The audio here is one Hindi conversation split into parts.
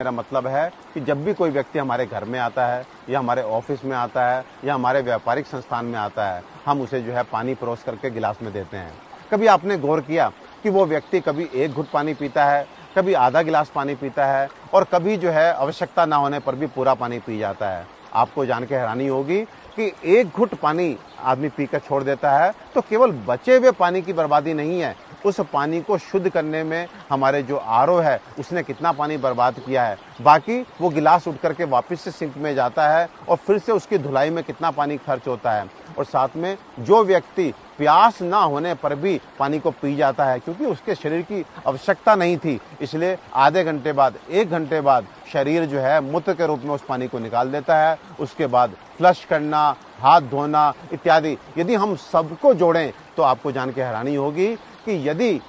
मेरा मतलब है कि जब भी कोई व्यक्ति हमारे घर में आता है या हमारे ऑफिस में आता है या हमारे व्यापारिक संस्थान में आता है, हम उसे जो है पानी परोस करके गिलास में देते हैं। कभी आपने गौर किया कि वो व्यक्ति कभी एक घुट पानी पीता है, कभी आधा गिलास पानी पीता है और कभी जो है आवश्यकता ना होने पर भी पूरा पानी पी जाता है। आपको जान के हैरानी होगी कि एक घुट पानी आदमी पीकर छोड़ देता है तो केवल बचे हुए पानी की बर्बादी नहीं है, उस पानी को शुद्ध करने में हमारे जो आरओ है उसने कितना पानी बर्बाद किया है। बाकी वो गिलास उठ करके वापस से सिंक में जाता है और फिर से उसकी धुलाई में कितना पानी खर्च होता है। और साथ में जो व्यक्ति प्यास ना होने पर भी पानी को पी जाता है क्योंकि उसके शरीर की आवश्यकता नहीं थी, इसलिए आधे घंटे बाद, 1 घंटे बाद शरीर जो है मूत्र के रूप में उस पानी को निकाल देता है। उसके बाद फ्लश करना, हाथ धोना इत्यादि, यदि हम सबको जोड़ें तो आपको जान के हैरानी होगी कि यदि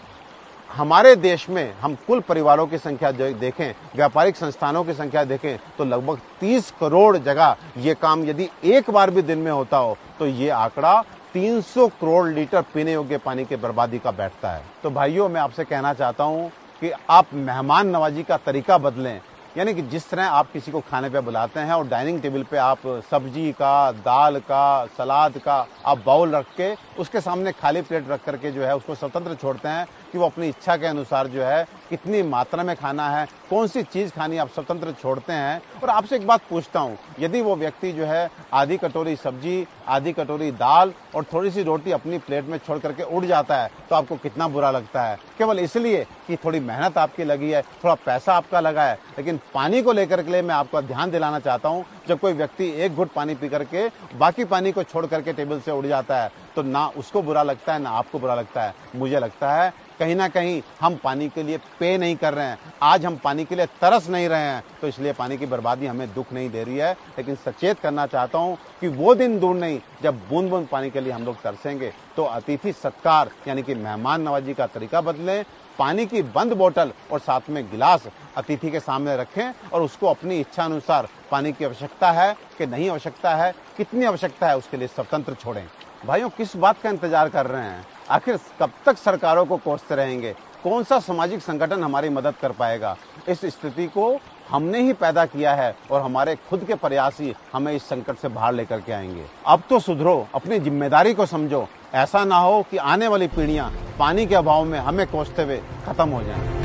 हमारे देश में हम कुल परिवारों की संख्या देखें, व्यापारिक संस्थानों की संख्या देखें तो लगभग 30 करोड़ जगह ये काम यदि एक बार भी दिन में होता हो तो ये आंकड़ा 300 करोड़ लीटर पीने योग्य पानी की बर्बादी का बैठता है। तो भाइयों, मैं आपसे कहना चाहता हूं कि आप मेहमान नवाजी का तरीका बदलें, यानी कि जिस तरह आप किसी को खाने पे बुलाते हैं और डाइनिंग टेबल पे आप सब्जी का, दाल का, सलाद का आप बाउल रख के उसके सामने खाली प्लेट रख करके जो है उसको स्वतंत्र छोड़ते हैं कि वो अपनी इच्छा के अनुसार जो है कितनी मात्रा में खाना है, कौन सी चीज खानी, आप स्वतंत्र छोड़ते हैं। और आपसे एक बात पूछता हूँ, यदि वो व्यक्ति जो है आधी कटोरी सब्जी, आधी कटोरी दाल और थोड़ी सी रोटी अपनी प्लेट में छोड़ करके उड़ जाता है तो आपको कितना बुरा लगता है? केवल इसलिए कि थोड़ी मेहनत आपकी लगी है, थोड़ा पैसा आपका लगा है। लेकिन पानी को लेकर के लिए मैं आपका ध्यान दिलाना चाहता हूं, जब कोई व्यक्ति एक घुट पानी पी करके बाकी पानी को छोड़ करके टेबल से उड़ जाता है तो ना उसको बुरा लगता है ना आपको बुरा लगता है। मुझे लगता है कहीं ना कहीं हम पानी के लिए पे नहीं कर रहे हैं, आज हम पानी के लिए तरस नहीं रहे हैं, तो इसलिए पानी की बर्बादी हमें दुख नहीं दे रही है। लेकिन सचेत करना चाहता हूं कि वो दिन दूर नहीं जब बूंद बूंद पानी के लिए हम लोग तरसेंगे। तो अतिथि सत्कार यानी कि मेहमान नवाजी का तरीका बदलें, पानी की बंद बोतल और साथ में गिलास अतिथि के सामने रखें और उसको अपनी इच्छा अनुसार पानी की आवश्यकता है कि नहीं आवश्यकता है, कितनी आवश्यकता है, उसके लिए स्वतंत्र छोड़ें। भाइयों, किस बात का इंतजार कर रहे हैं? आखिर कब तक सरकारों को कोसते रहेंगे? कौन सा सामाजिक संगठन हमारी मदद कर पाएगा? इस स्थिति को हमने ही पैदा किया है और हमारे खुद के प्रयास ही हमें इस संकट से बाहर लेकर के आएंगे। अब तो सुधरो, अपनी जिम्मेदारी को समझो। ऐसा ना हो कि आने वाली पीढ़ियां पानी के अभाव में हमें कोसते हुए खत्म हो जाएं।